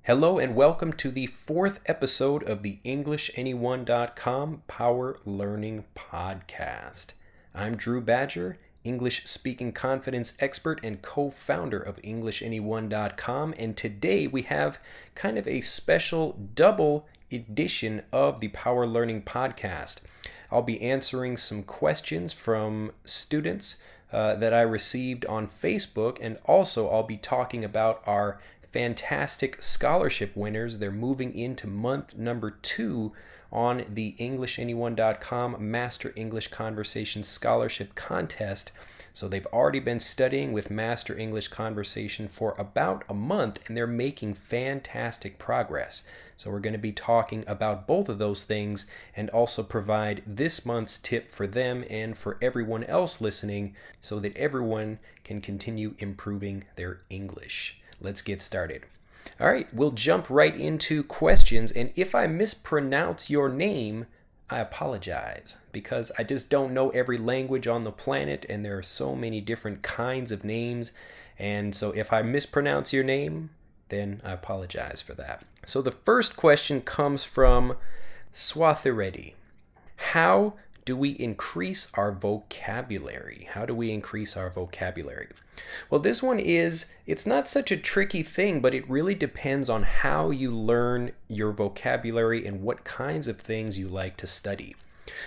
Hello and welcome to the fourth episode of the EnglishAnyone.com Power Learning Podcast. I'm Drew Badger, English speaking confidence expert and co-founder of EnglishAnyone.com, and today we have kind of a special double edition of the Power Learning Podcast. I'll be answering some questions from students that I received on Facebook, and also I'll be talking about our fantastic scholarship winners. They're moving into month number 2 on the EnglishAnyone.com Master English Conversation Scholarship Contest. So they've already been studying with Master English Conversation for about a month, and they're making fantastic progress. So we're going to be talking about both of those things and also provide this month's tip for them and for everyone else listening so that everyone can continue improving their English. Let's get started. All right, we'll jump right into questions, and if I mispronounce your name, I apologize because I just don't know every language on the planet, and there are so many different kinds of names, and so if I mispronounce your name, then I apologize for that. So the first question comes from Swathiredi. How do we increase our vocabulary? How do we increase our vocabulary? Well, this one it's not such a tricky thing, but it really depends on how you learn your vocabulary and what kinds of things you like to study.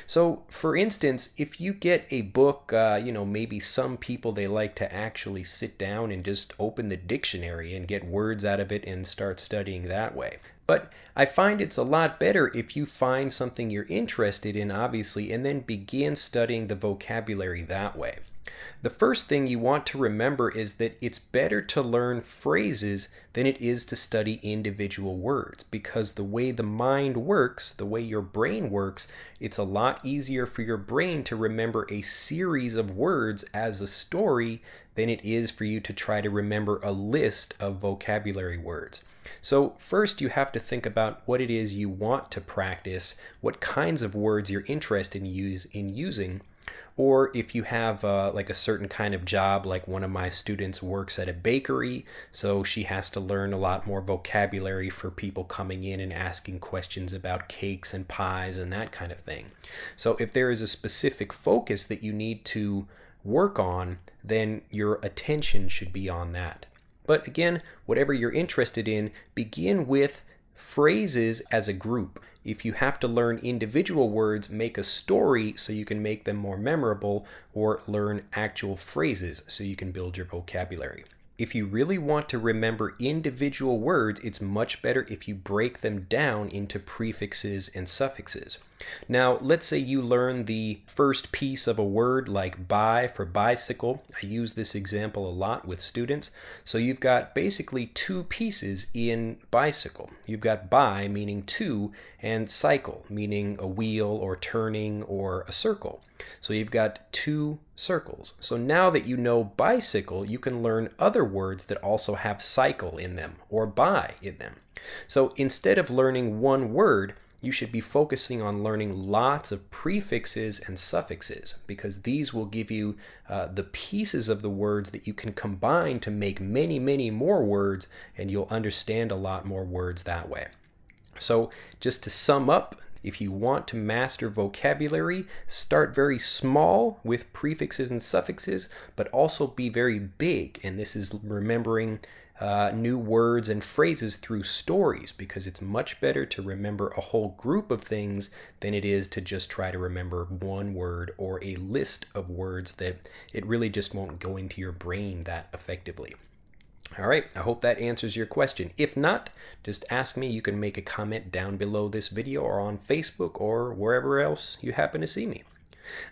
So, for instance, if you get a book, maybe some people, they like to actually sit down and just open the dictionary and get words out of it and start studying that way. But I find it's a lot better if you find something you're interested in, obviously, and then begin studying the vocabulary that way. The first thing you want to remember is that it's better to learn phrases than it is to study individual words, because the way the mind works, the way your brain works, it's a lot easier for your brain to remember a series of words as a story than it is for you to try to remember a list of vocabulary words. So first you have to think about what it is you want to practice, what kinds of words you're interested in using, or if you have like a certain kind of job, like one of my students works at a bakery, so she has to learn a lot more vocabulary for people coming in and asking questions about cakes and pies and that kind of thing. So if there is a specific focus that you need to work on, then your attention should be on that. But again, whatever you're interested in, begin with phrases as a group. If you have to learn individual words, make a story so you can make them more memorable, or learn actual phrases so you can build your vocabulary. If you really want to remember individual words, it's much better if you break them down into prefixes and suffixes. Now, let's say you learn the first piece of a word like bi for bicycle. I use this example a lot with students. So you've got basically two pieces in bicycle. You've got bi meaning two and cycle meaning a wheel or turning or a circle. So you've got two circles. So now that you know bicycle, you can learn other words that also have cycle in them or bi in them. So instead of learning one word, you should be focusing on learning lots of prefixes and suffixes, because these will give you the pieces of the words that you can combine to make many, many more words, and you'll understand a lot more words that way. So just to sum up, if you want to master vocabulary, start very small with prefixes and suffixes, but also be very big. And this is remembering new words and phrases through stories, because it's much better to remember a whole group of things than it is to just try to remember one word or a list of words that it really just won't go into your brain that effectively. All right, I hope that answers your question. If not, just ask me. You can make a comment down below this video or on Facebook or wherever else you happen to see me.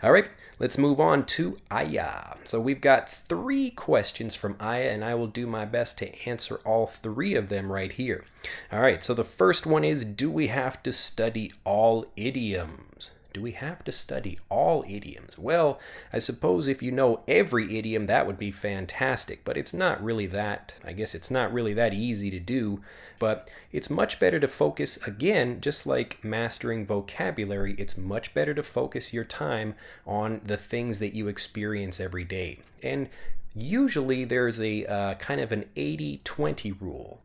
All right, let's move on to Aya. So we've got 3 questions from Aya, and I will do my best to answer all 3 of them right here. All right, so the first one is, do we have to study all idioms? Do we have to study all idioms? Well, I suppose if you know every idiom, that would be fantastic, but it's not really that, I guess it's not really that easy to do, but it's much better to focus, again, just like mastering vocabulary, it's much better to focus your time on the things that you experience every day. And usually there's a kind of an 80-20 rule.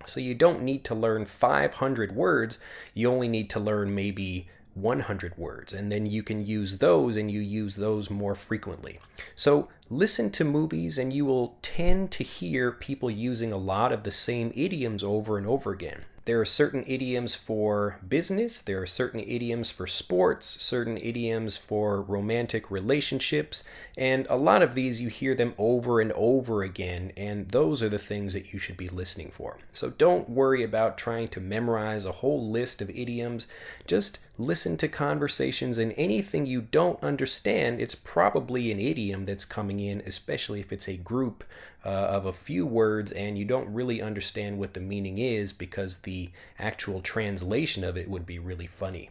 So you don't need to learn 500 words, you only need to learn maybe 100 words, and then you can use those, and you use those more frequently. So listen to movies and you will tend to hear people using a lot of the same idioms over and over again. There are certain idioms for business, there are certain idioms for sports, certain idioms for romantic relationships, and a lot of these you hear them over and over again, and those are the things that you should be listening for. So don't worry about trying to memorize a whole list of idioms. Just listen to conversations, and anything you don't understand, it's probably an idiom that's coming in, especially if it's a group of a few words and you don't really understand what the meaning is, because the actual translation of it would be really funny.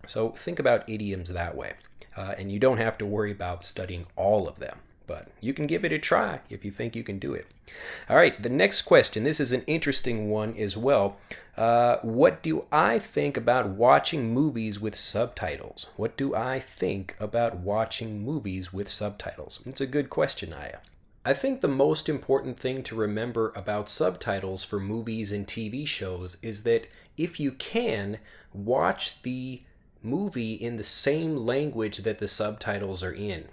So think about idioms that way. And you don't have to worry about studying all of them, but you can give it a try if you think you can do it. All right, the next question. This is an interesting one as well. What do I think about watching movies with subtitles? What do I think about watching movies with subtitles? It's a good question, Aya. I think the most important thing to remember about subtitles for movies and TV shows is that if you can, watch the movie in the same language that the subtitles are in.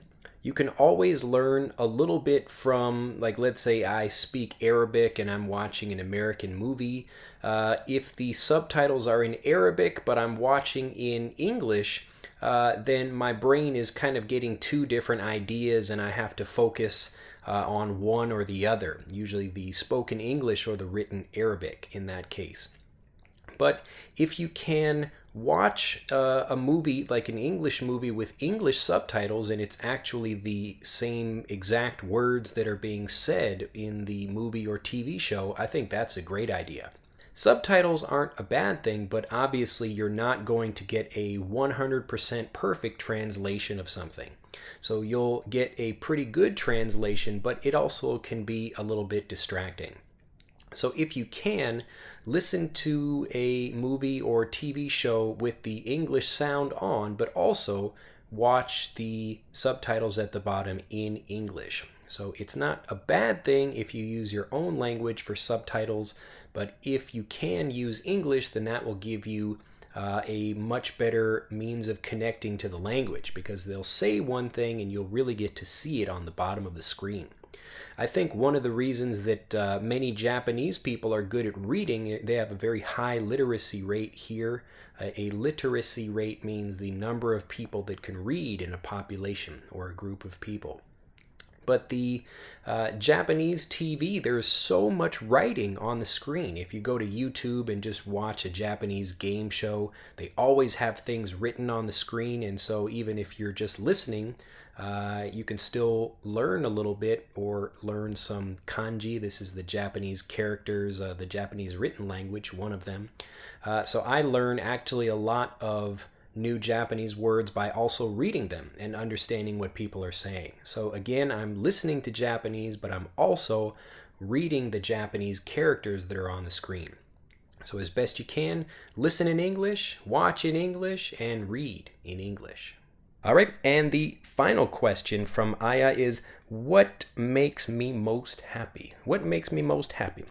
You can always learn a little bit from, like, let's say I speak Arabic and I'm watching an American movie. If the subtitles are in Arabic but I'm watching in English, then my brain is kind of getting two different ideas and I have to focus on one or the other, usually the spoken English or the written Arabic in that case. But if you can watch a movie like an English movie with English subtitles and it's actually the same exact words that are being said in the movie or TV show, I think that's a great idea. Subtitles aren't a bad thing, but obviously you're not going to get a 100% perfect translation of something. So you'll get a pretty good translation, but it also can be a little bit distracting. So if you can, listen to a movie or TV show with the English sound on, but also watch the subtitles at the bottom in English. So it's not a bad thing if you use your own language for subtitles, but if you can use English, then that will give you a much better means of connecting to the language, because they'll say one thing and you'll really get to see it on the bottom of the screen. I think one of the reasons that many Japanese people are good at reading, they have a very high literacy rate here. A literacy rate means the number of people that can read in a population or a group of people. But the Japanese TV, there is so much writing on the screen. If you go to YouTube and just watch a Japanese game show, they always have things written on the screen. And so even if you're just listening, you can still learn a little bit or learn some kanji. This is the Japanese characters, the Japanese written language, one of them. So I learn actually a lot of new Japanese words by also reading them and understanding what people are saying. So again, I'm listening to Japanese, but I'm also reading the Japanese characters that are on the screen. So as best you can, listen in English, watch in English, and read in English. All right, and the final question from Aya is, what makes me most happy? What makes me most happy?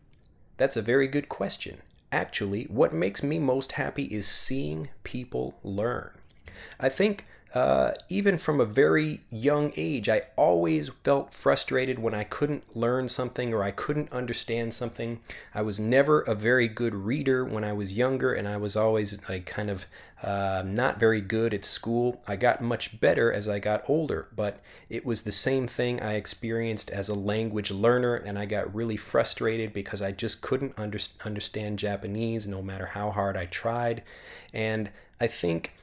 That's a very good question. Actually, what makes me most happy is seeing people learn. I think even from a very young age, I always felt frustrated when I couldn't learn something or I couldn't understand something. I was never a very good reader when I was younger, and I was always like kind of not very good at school. I got much better as I got older, but it was the same thing I experienced as a language learner, and I got really frustrated because I just couldn't understand Japanese no matter how hard I tried. And I think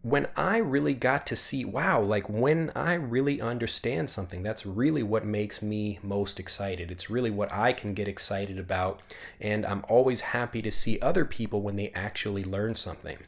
when I really got to see, wow, like when I really understand something, that's really what makes me most excited. It's really what I can get excited about. And I'm always happy to see other people when they actually learn something.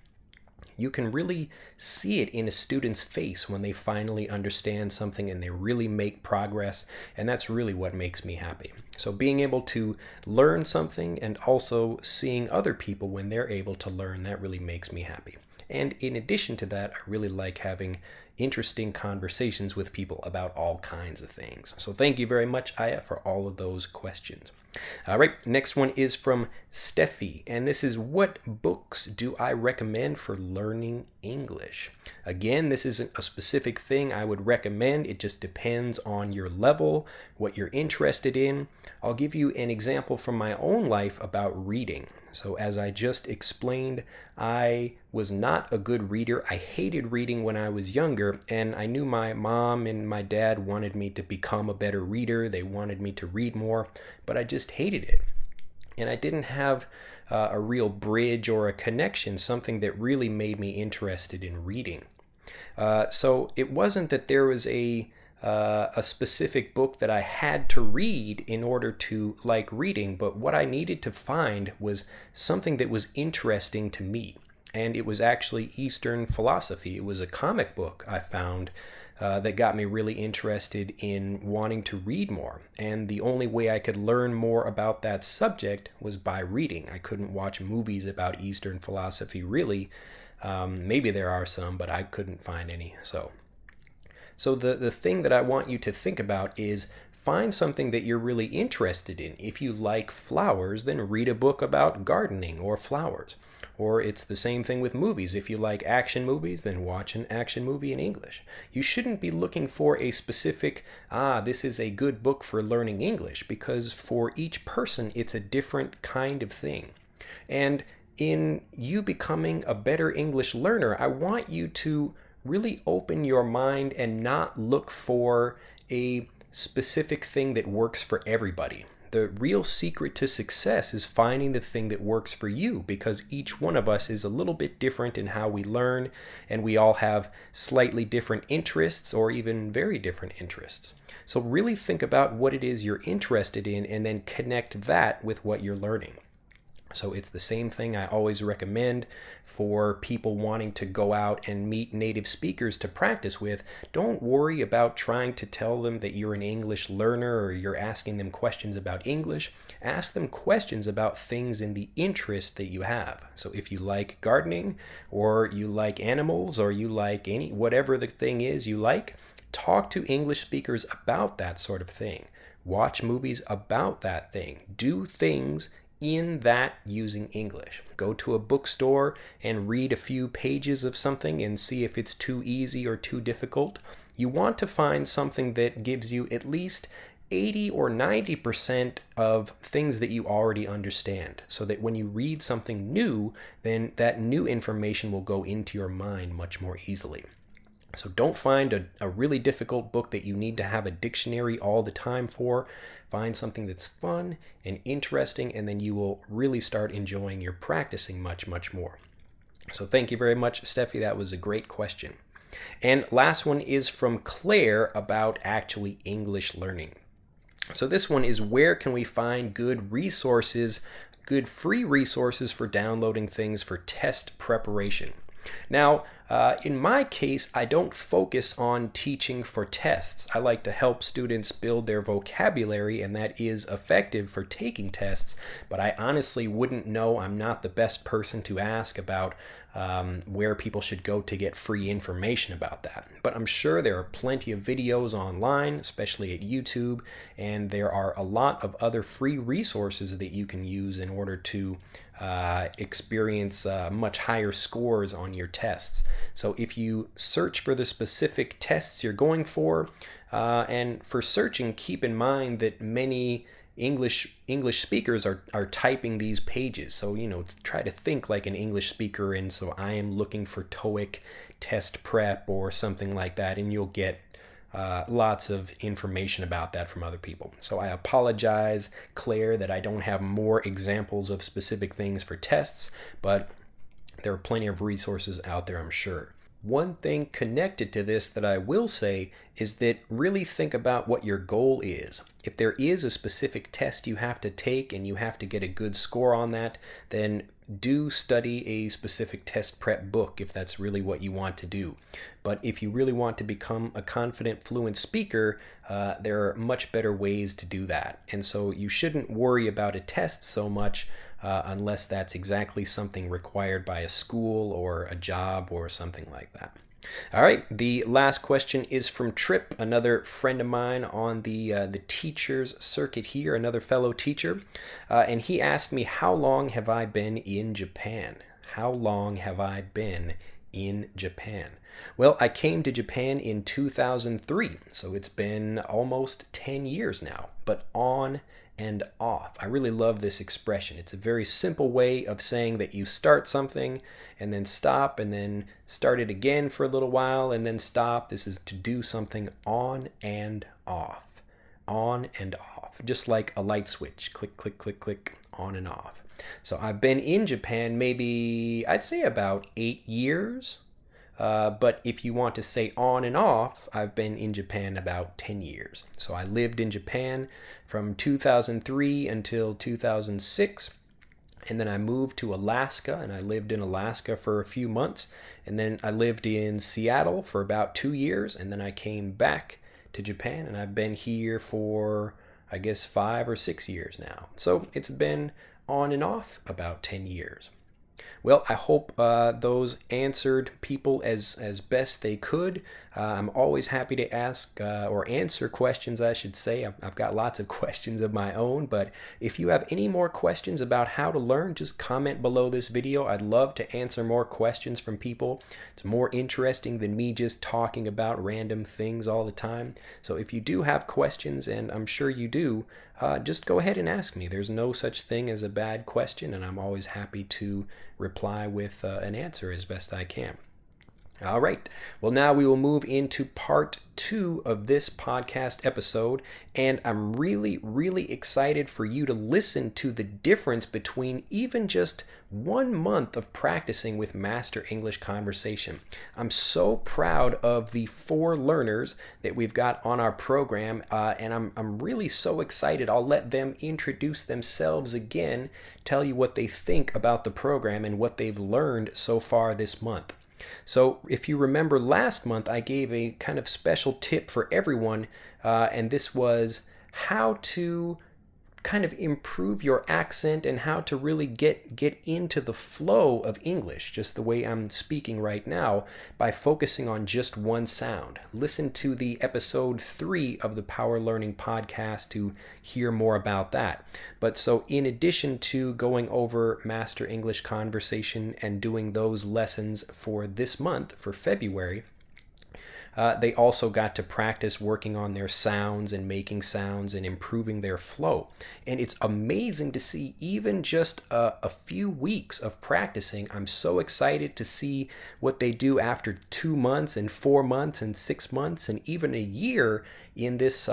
You can really see it in a student's face when they finally understand something and they really make progress. And that's really what makes me happy. So being able to learn something and also seeing other people when they're able to learn, that really makes me happy. And in addition to that, I really like having interesting conversations with people about all kinds of things. So thank you very much, Aya, for all of those questions. All right, next one is from Steffi, and this is, what books do I recommend for learning English? Again, this isn't a specific thing I would recommend. It just depends on your level, what you're interested in. I'll give you an example from my own life about reading. So as I just explained, I was not a good reader. I hated reading when I was younger, and I knew my mom and my dad wanted me to become a better reader. They wanted me to read more, but I just hated it. And I didn't have a real bridge or a connection, something that really made me interested in reading. So it wasn't that there was a specific book that I had to read in order to like reading, but what I needed to find was something that was interesting to me. And it was actually Eastern philosophy. It was a comic book I found that got me really interested in wanting to read more. And the only way I could learn more about that subject was by reading. I couldn't watch movies about Eastern philosophy, really. Maybe there are some, but I couldn't find any. So the thing that I want you to think about is find something that you're really interested in. If you like flowers, then read a book about gardening or flowers. Or it's the same thing with movies. If you like action movies, then watch an action movie in English. You shouldn't be looking for a specific, this is a good book for learning English, because for each person, it's a different kind of thing. And in you becoming a better English learner, I want you to really open your mind and not look for a specific thing that works for everybody. The real secret to success is finding the thing that works for you, because each one of us is a little bit different in how we learn, and we all have slightly different interests or even very different interests. So really think about what it is you're interested in and then connect that with what you're learning. So it's the same thing I always recommend for people wanting to go out and meet native speakers to practice with. Don't worry about trying to tell them that you're an English learner or you're asking them questions about English. Ask them questions about things in the interest that you have. So if you like gardening, or you like animals, or you like whatever the thing is you like, talk to English speakers about that sort of thing. Watch movies about that thing. Do things in that using English. Go to a bookstore and read a few pages of something and see if it's too easy or too difficult. You want to find something that gives you at least 80 or 90% of things that you already understand, so that when you read something new, then that new information will go into your mind much more easily. So don't find a really difficult book that you need to have a dictionary all the time for. Find something that's fun and interesting, and then you will really start enjoying your practicing much, much more. So thank you very much, Steffi. That was a great question. And last one is from Claire about actually English learning. So this one is, where can we find good resources, good free resources for downloading things for test preparation? Now, in my case, I don't focus on teaching for tests. I like to help students build their vocabulary, and that is effective for taking tests, but I honestly wouldn't know. I'm not the best person to ask about where people should go to get free information about that. But I'm sure there are plenty of videos online, especially at YouTube, and there are a lot of other free resources that you can use in order to experience much higher scores on your tests. So if you search for the specific tests you're going for, and for searching, keep in mind that many English speakers are typing these pages. So, try to think like an English speaker, and so I am looking for TOEIC test prep or something like that, and you'll get lots of information about that from other people. So I apologize, Claire, that I don't have more examples of specific things for tests, but there are plenty of resources out there, I'm sure. One thing connected to this that I will say is that really think about what your goal is. If there is a specific test you have to take and you have to get a good score on that, then do study a specific test prep book if that's really what you want to do. But if you really want to become a confident, fluent speaker, there are much better ways to do that. And so you shouldn't worry about a test so much unless that's exactly something required by a school or a job or something like that. All right, the last question is from Trip, another friend of mine on the teachers circuit here, another fellow teacher, and he asked me, how long have I been in Japan? How long have I been in Japan? Well, I came to Japan in 2003, so it's been almost 10 years now, but on and off. I really love this expression. It's a very simple way of saying that you start something and then stop and then start it again for a little while and then stop. This is to do something on and off. On and off. Just like a light switch. Click, click, click, click, on and off. So I've been in Japan maybe, I'd say about 8 years. But if you want to say on and off, I've been in Japan about 10 years. So I lived in Japan from 2003 until 2006. And then I moved to Alaska, and I lived in Alaska for a few months. And then I lived in Seattle for about 2 years. And then I came back to Japan, and I've been here for, I guess, 5 or 6 years now. So it's been on and off about 10 years. Well, I hope those answered people as best they could. I'm always happy to ask or answer questions, I should say. I've got lots of questions of my own, but if you have any more questions about how to learn, just comment below this video. I'd love to answer more questions from people. It's more interesting than me just talking about random things all the time. So if you do have questions, and I'm sure you do, just go ahead and ask me. There's no such thing as a bad question, and I'm always happy to reply with an answer as best I can. All right. Well, now we will move into part 2 of this podcast episode, and I'm really, really excited for you to listen to the difference between even just 1 month of practicing with Master English Conversation. I'm so proud of the 4 learners that we've got on our program, and I'm really so excited. I'll let them introduce themselves again, tell you what they think about the program and what they've learned so far this month. So if you remember last month, I gave a kind of special tip for everyone, and this was how to kind of improve your accent and how to really get into the flow of English, just the way I'm speaking right now, by focusing on just one sound. Listen to the episode 3 of the Power Learning Podcast to hear more about that. But so in addition to going over Master English Conversation and doing those lessons for this month, for February, they also got to practice working on their sounds and making sounds and improving their flow. And it's amazing to see even just a few weeks of practicing. I'm so excited to see what they do after 2 months and 4 months and 6 months and even a year in this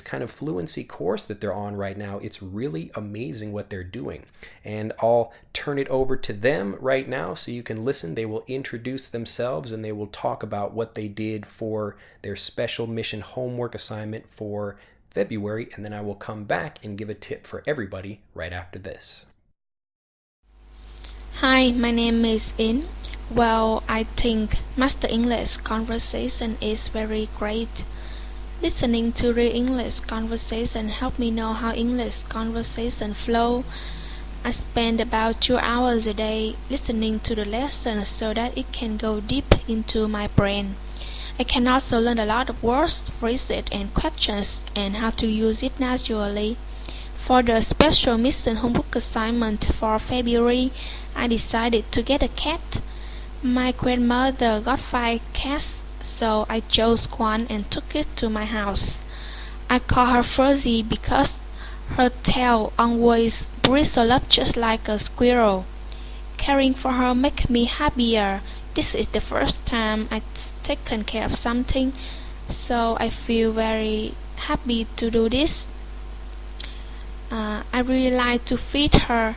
kind of fluency course that they're on right now. It's really amazing what they're doing. And I'll turn it over to them right now so you can listen. They will introduce themselves and they will talk about what they did for their special mission homework assignment for February, and then I will come back and give a tip for everybody right after this. Hi, my name is In. Well, I think Master English Conversation is very great. Listening to real English conversation helped me know how English conversation flow. I spend about 2 hours a day listening to the lesson so that it can go deep into my brain. I can also learn a lot of words, phrases, and questions and how to use it naturally. For the special mission homework assignment for February, I decided to get a cat. My grandmother got 5 cats, so I chose one and took it to my house. I call her Fuzzy because her tail always bristled up just like a squirrel. Caring for her makes me happier. This is the first time I've taken care of something, so I feel very happy to do this. I really like to feed her.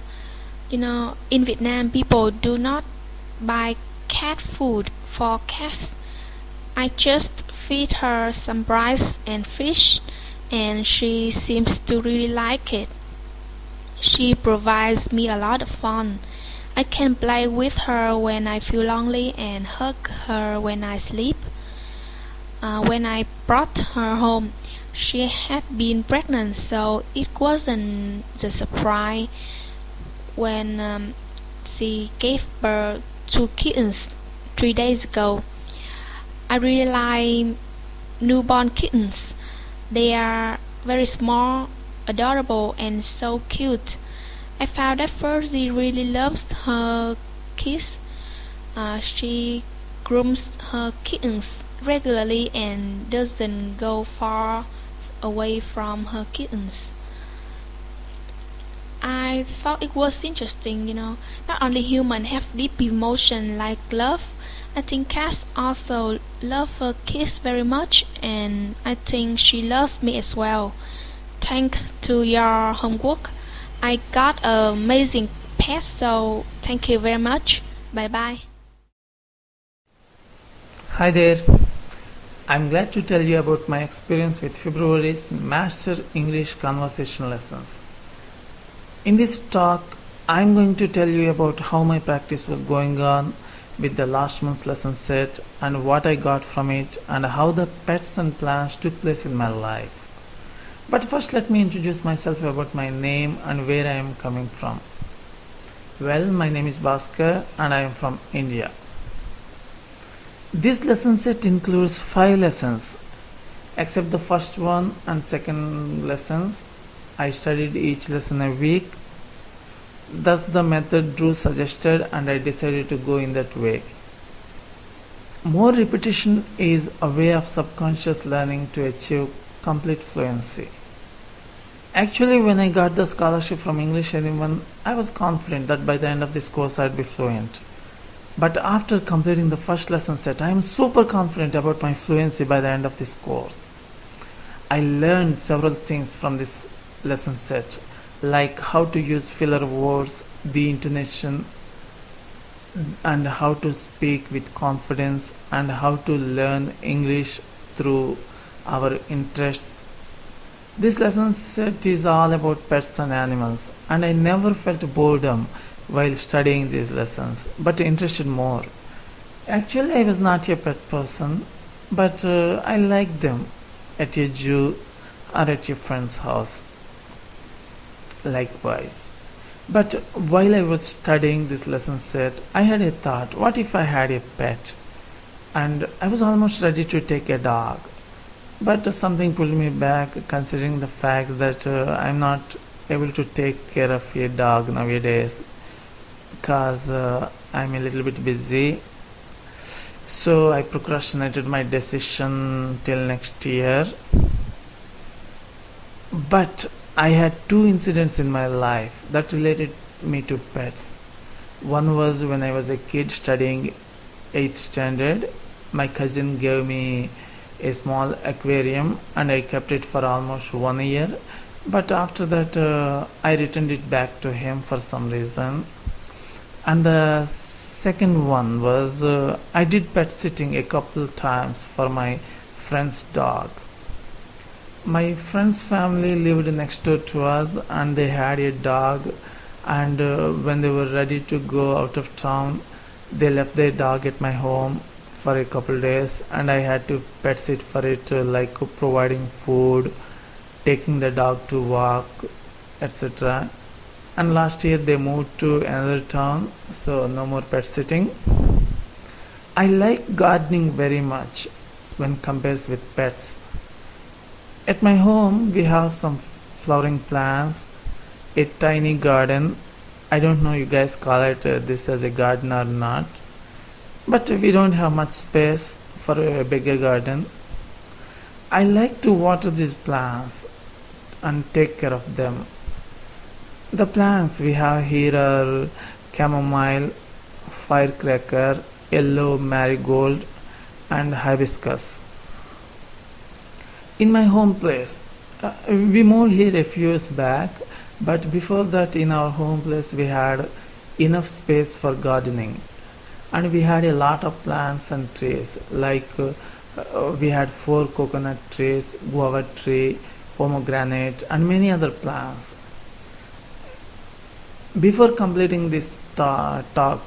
In Vietnam, people do not buy cat food for cats. I just feed her some rice and fish, and she seems to really like it. She provides me a lot of fun. I can play with her when I feel lonely and hug her when I sleep. When I brought her home, she had been pregnant, so it wasn't a surprise when she gave birth to kittens 3 days ago. I really like newborn kittens. They are very small, adorable, and so cute. I found that Fuzzy really loves her kids. She grooms her kittens regularly and doesn't go far away from her kittens. I thought it was interesting, Not only humans have deep emotion like love, I think cats also love her kids very much, and I think she loves me as well. Thanks to your homework, I got an amazing pet, so thank you very much. Bye bye. Hi there. I'm glad to tell you about my experience with February's Master English Conversation lessons. In this talk, I'm going to tell you about how my practice was going on with the last month's lesson set and what I got from it and how the pets and plans took place in my life. But first, let me introduce myself about my name and where I am coming from. Well, my name is Bhaskar and I am from India. This lesson set includes 5 lessons. Except the first one and second lessons, I studied each lesson a week. Thus the method Drew suggested and I decided to go in that way. More repetition is a way of subconscious learning to achieve complete fluency. Actually, when I got the scholarship from English Anyone, I was confident that by the end of this course I'd be fluent. But after completing the first lesson set, I am super confident about my fluency by the end of this course. I learned several things from this lesson set, like how to use filler words, the intonation, and how to speak with confidence, and how to learn English through our interests. This lesson set is all about pets and animals, and I never felt boredom while studying these lessons, but interested more. Actually, I was not a pet person, but I liked them at a zoo or at a friend's house. Likewise. But while I was studying this lesson set, I had a thought, what if I had a pet? And I was almost ready to take a dog. But something pulled me back, considering the fact that I'm not able to take care of a dog nowadays because I'm a little bit busy. So I procrastinated my decision till next year. But I had 2 incidents in my life that related me to pets. One was when I was a kid studying 8th standard. My cousin gave me a small aquarium and I kept it for almost 1 year. But after that, I returned it back to him for some reason. And the second one was I did pet sitting a couple times for my friend's dog. My friend's family lived next door to us and they had a dog, and when they were ready to go out of town, they left their dog at my home for a couple days and I had to pet sit for it, like providing food, taking the dog to walk, etc. And last year they moved to another town, so no more pet sitting. I like gardening very much when compared with pets. At my home, we have some flowering plants, a tiny garden. I don't know you guys call it this as a garden or not, but we don't have much space for a bigger garden. I like to water these plants and take care of them. The plants we have here are chamomile, firecracker, yellow marigold, and hibiscus. In my home place, we moved here a few years back, but before that in our home place we had enough space for gardening and we had a lot of plants and trees, like we had 4 coconut trees, guava tree, pomegranate and many other plants. Before completing this talk,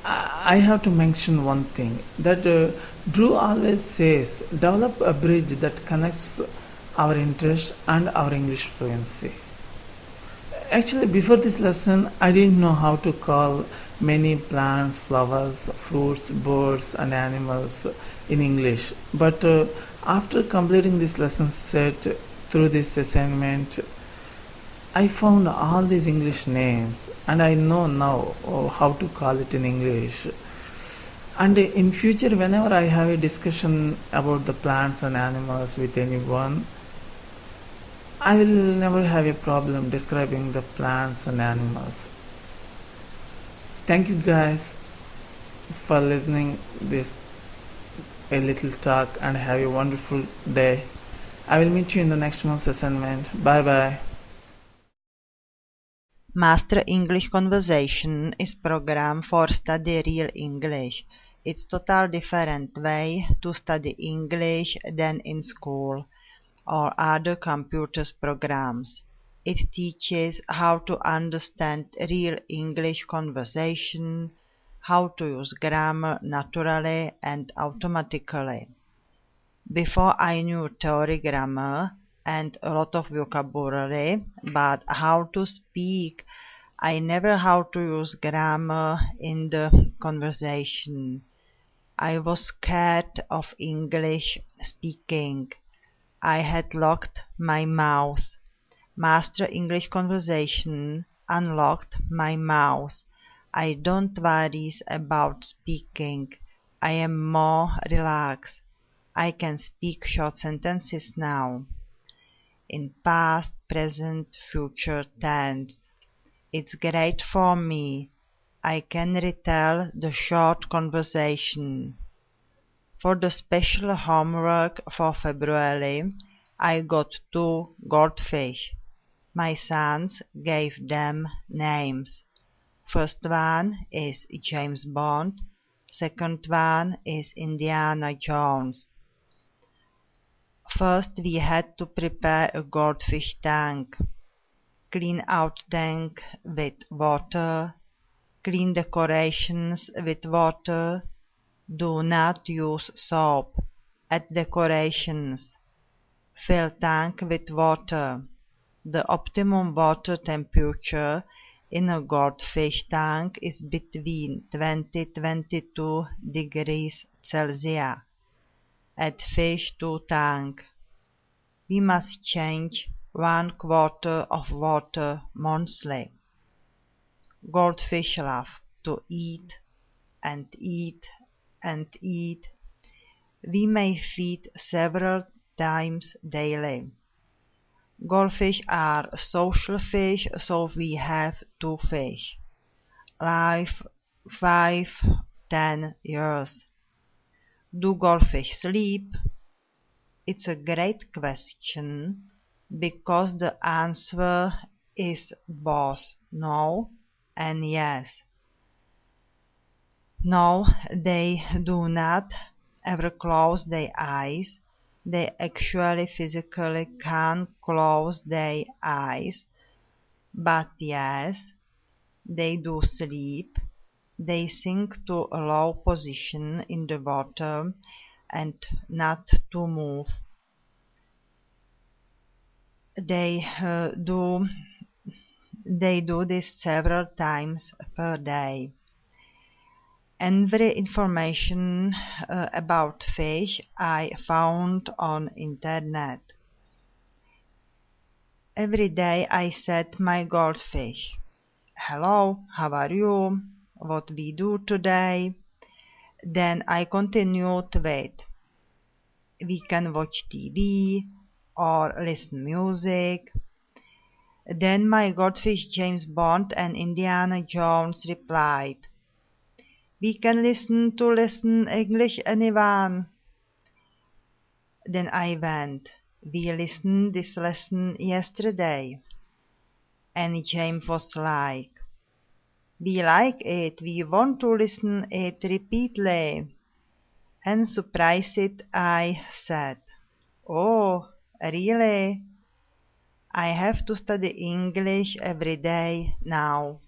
I have to mention one thing, that Drew always says develop a bridge that connects our interest and our English fluency. Actually, before this lesson, I didn't know how to call many plants, flowers, fruits, birds and animals in English. But after completing this lesson set through this assignment, I found all these English names and I know now how to call it in English. And in future, whenever I have a discussion about the plants and animals with anyone, I will never have a problem describing the plants and animals. Thank you guys for listening this a little talk and have a wonderful day. I will meet you in the next month's assignment. Bye bye. Master English Conversation is program for study real English. It's total different way to study English than in school or other computers programs. It teaches how to understand real English conversation, how to use grammar naturally and automatically. Before I knew theory grammar and a lot of vocabulary, but how to speak, I never how to use grammar in the conversation. I was scared of English speaking. I had locked my mouth. Master English Conversation unlocked my mouth. I don't worry about speaking. I am more relaxed. I can speak short sentences now. In past, present, future tense. It's great for me. I can retell the short conversation. For the special homework for February, I got 2 goldfish. My sons gave them names. First one is James Bond, second one is Indiana Jones. First we had to prepare a goldfish tank. Clean out tank with water. Clean decorations with water. Do not use soap. Add decorations. Fill tank with water. The optimum water temperature in a goldfish tank is between 20–22 degrees Celsius. Add fish to tank. We must change 1/4 of water monthly. Goldfish love to eat and eat and eat. We may feed several times daily. Goldfish are social fish, so we have 2 fish. Life 5–10 years. Do goldfish sleep? It's a great question because the answer is both no and yes. No, they do not ever close their eyes. They actually physically can't close their eyes. But yes, they do sleep. They sink to a low position in the water and not to move. They do this several times per day. Every information about fish I found on internet. Every day I said my goldfish, "Hello, how are you? What we do today?" Then I continued with, "We can watch TV or listen music." Then my goldfish James Bond and Indiana Jones replied, "We can listen English anyone." Then I went, "We listened this lesson yesterday." And James was like, "We like it, we want to listen it repeatedly." And surprised I said, "Oh, really? I have to study English every day now."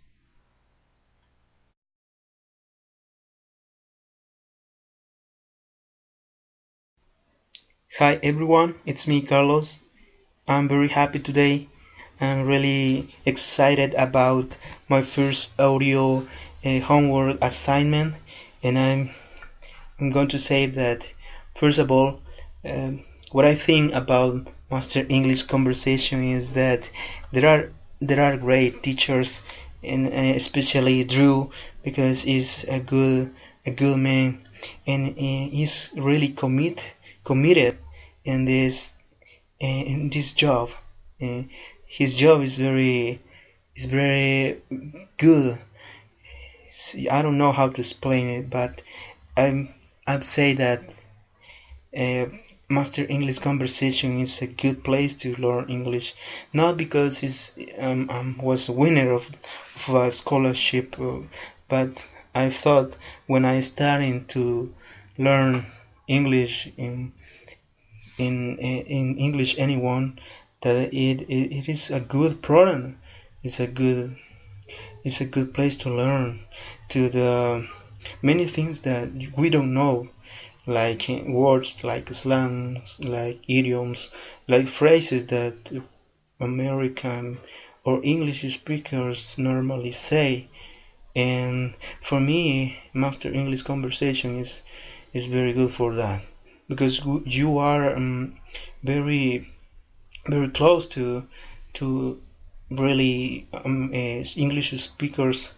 Hi everyone, it's me Carlos. I'm very happy today. I'm really excited about my first audio homework assignment, and I'm going to say that First of all, what I think about Master English Conversation is that there are great teachers, and especially Drew, because he's a good man, and he's really committed in this job. Uh, his job is very good. I don't know how to explain it, but I'd say that uh, Master English Conversation is a good place to learn English, not because he's was a winner of a scholarship, but I thought when I started to learn English in English anyone, that it is a good program. It's a good it's a good place to learn to the many things that we don't know, like words, like slangs, like idioms, like phrases that American or English speakers normally say. And for me, Master English Conversation is very good for that, because you are very very close to really English speakers.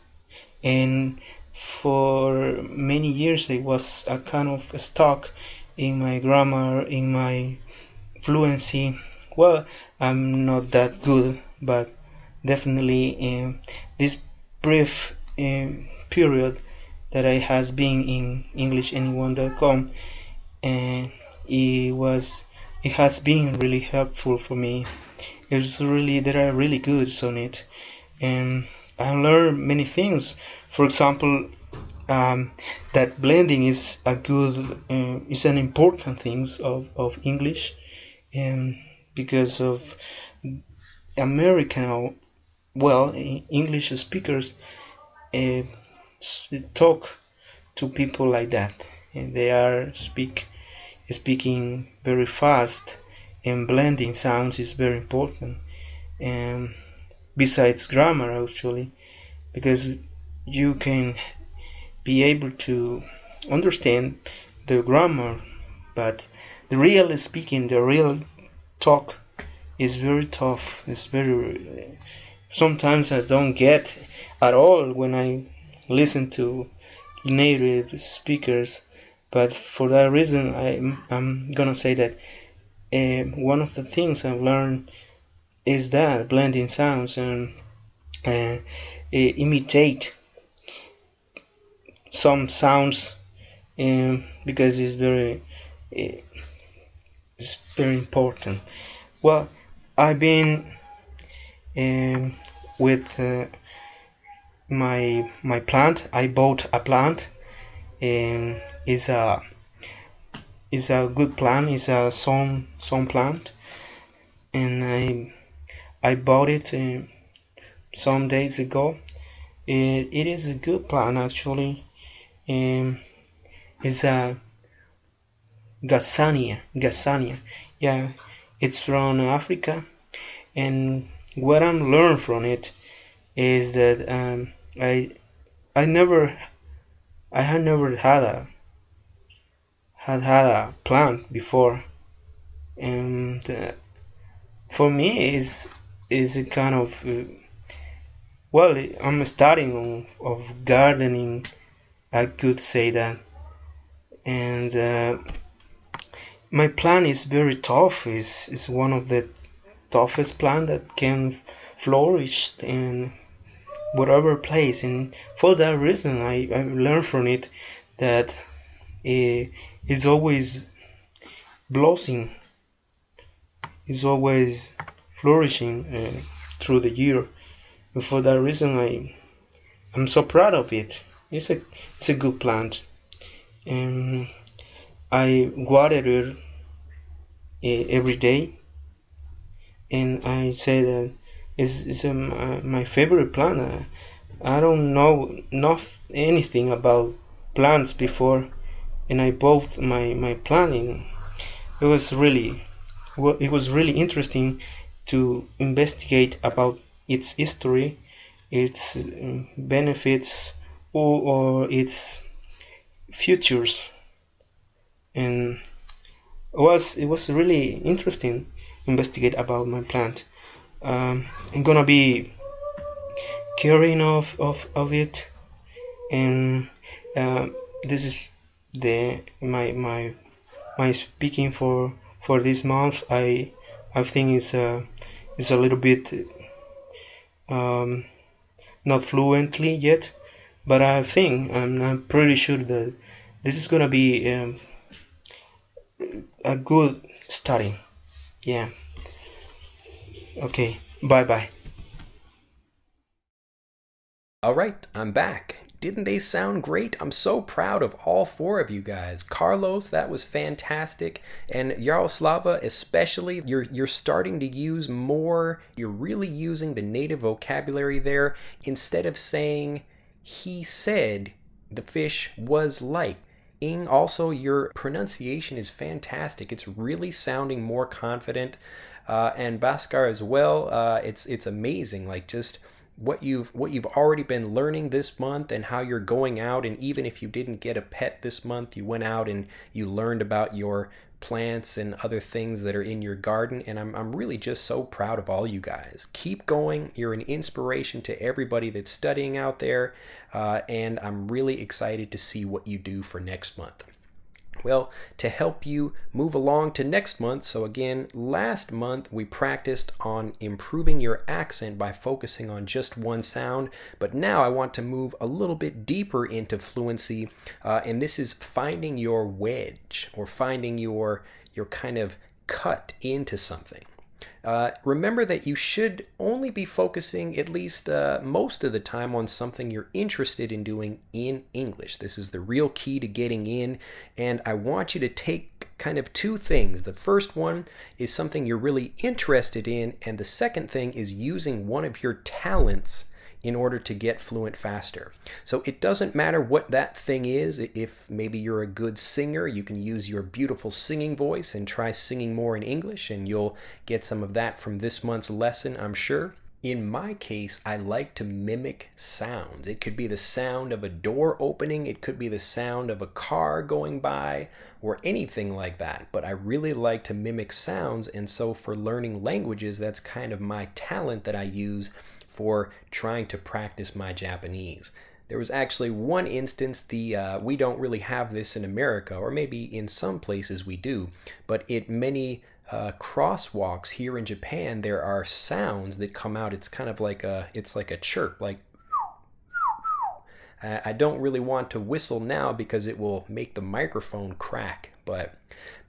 And for many years I was a kind of stuck in my grammar, in my fluency. Well, I'm not that good, but definitely this brief period that I has been in EnglishAnyone.com, and it has been really helpful for me. There are really good on it, and I learned many things. For example, that blending is is an important thing of English, and because of American, well, English speakers uh, talk to people like that, and they are speaking very fast, and blending sounds is very important. And besides grammar, actually, because you can be able to understand the grammar, but the real talk is very tough. It's very sometimes I don't get at all when I listen to native speakers. But for that reason, I'm gonna say that one of the things I've learned is that blending sounds and imitate some sounds, because it's very important. Well, I've been with my plant. I bought a plant, and it's a good plant. It's a sun plant, and I bought it some days ago. It is a good plant, actually. It's a Gassania. Yeah, it's from Africa, and what I'm learned from it is that I never I had never had a plant before, and for me is a kind of well, I'm starting of gardening, I could say that, and my plant is very tough. Is one of the toughest plant that can flourish in whatever place, and for that reason I learned from it that it's always blossoming, it's always flourishing through the year, and for that reason I'm so proud of it. It's a good plant, and I water it every day, and I say that it's my favorite plant. I don't know anything about plants before, and I bought my plant, and it was really interesting to investigate about its history, its benefits, or its futures, and it was really interesting investigate about my plant. I'm gonna be caring of it, and this is the my speaking for this month. I think is a little bit um, not fluently yet, but I think I'm pretty sure that this is gonna be a good study. Yeah. Okay. Bye bye. All right, I'm back. Didn't they sound great? I'm so proud of all four of you guys. Carlos, that was fantastic, and Yaroslava especially. You're starting to use more. You're really using the native vocabulary there instead of saying he said the fish was like. Also, your pronunciation is fantastic. It's really sounding more confident. And Bhaskar as well. It's amazing. Like just what you've already been learning this month and how you're going out, and even if you didn't get a pet this month, you went out and you learned about your plants and other things that are in your garden, and I'm really just so proud of all you guys. Keep going. You're an inspiration to everybody that's studying out there, and I'm really excited to see what you do for next month. Well, to help you move along to next month, so again, last month we practiced on improving your accent by focusing on just one sound, but now I want to move a little bit deeper into fluency, and this is finding your wedge, or finding your kind of cut into something. Remember that you should only be focusing at least most of the time on something you're interested in doing in English. This is the real key to getting in, and I want you to take kind of two things. The first one is something you're really interested in, and the second thing is using one of your talents in order to get fluent faster. So it doesn't matter what that thing is. If maybe you're a good singer, you can use your beautiful singing voice and try singing more in English, and you'll get some of that from this month's lesson, I'm sure. In my case, I like to mimic sounds. It could be the sound of a door opening, it could be the sound of a car going by, or anything like that. But I really like to mimic sounds, and so for learning languages, that's kind of my talent that I use for trying to practice my Japanese. There was actually one instance, we don't really have this in America, or maybe in some places we do, but at many crosswalks here in Japan, there are sounds that come out. It's kind of like it's like a chirp, like I don't really want to whistle now because it will make the microphone crack, but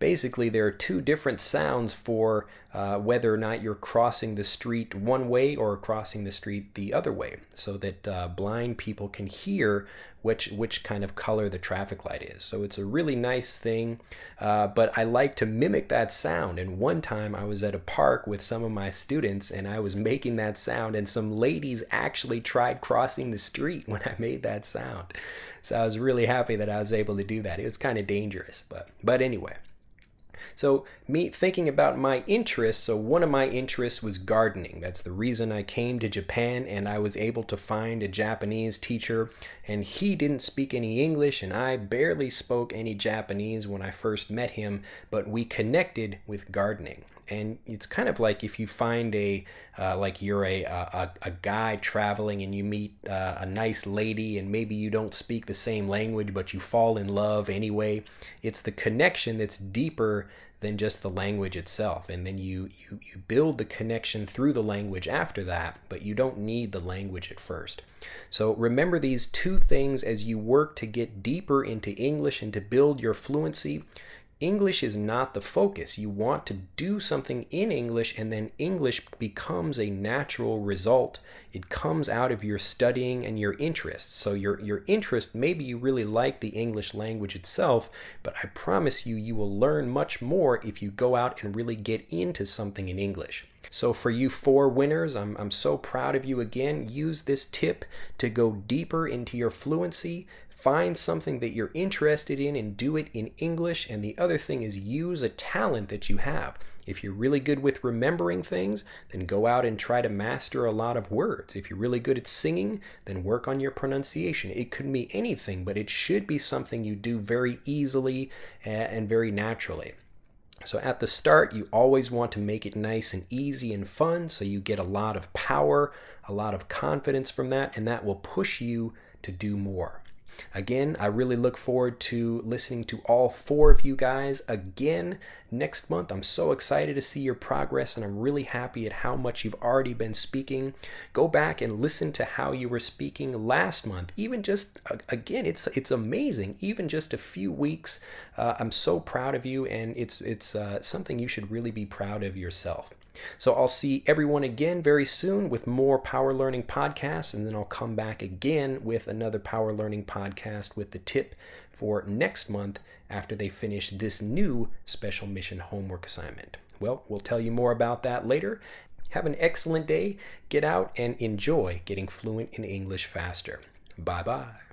basically there are two different sounds for whether or not you're crossing the street one way or crossing the street the other way, so that blind people can hear which kind of color the traffic light is. So it's a really nice thing, but I like to mimic that sound. And one time I was at a park with some of my students and I was making that sound, and some ladies actually tried crossing the street when I made that sound. So I was really happy that I was able to do that. It was kind of dangerous, but anyway. So me thinking about my interests, so one of my interests was gardening. That's the reason I came to Japan, and I was able to find a Japanese teacher, and he didn't speak any English, and I barely spoke any Japanese when I first met him, but we connected with gardening. And it's kind of like if you find like you're a guy traveling and you meet a nice lady, and maybe you don't speak the same language, but you fall in love anyway. It's the connection that's deeper than just the language itself. And then you build the connection through the language after that, but you don't need the language at first. So remember these two things as you work to get deeper into English and to build your fluency. English is not the focus. You want to do something in English, and then English becomes a natural result. It comes out of your studying and your interests. So your interest, maybe you really like the English language itself, but I promise you, you will learn much more if you go out and really get into something in English. So for you 4 winners, I'm so proud of you again. Use this tip to go deeper into your fluency. Find something that you're interested in and do it in English. And the other thing is use a talent that you have. If you're really good with remembering things, then go out and try to master a lot of words. If you're really good at singing, then work on your pronunciation. It could be anything, but it should be something you do very easily and very naturally. So at the start, you always want to make it nice and easy and fun so you get a lot of power, a lot of confidence from that, and that will push you to do more. Again, I really look forward to listening to all 4 of you guys again next month. I'm so excited to see your progress, and I'm really happy at how much you've already been speaking. Go back and listen to how you were speaking last month. Even just, again, it's amazing. Even just a few weeks, I'm so proud of you, and it's something you should really be proud of yourself. So I'll see everyone again very soon with more Power Learning podcasts, and then I'll come back again with another Power Learning podcast with the tip for next month after they finish this new special mission homework assignment. Well, we'll tell you more about that later. Have an excellent day. Get out and enjoy getting fluent in English faster. Bye-bye.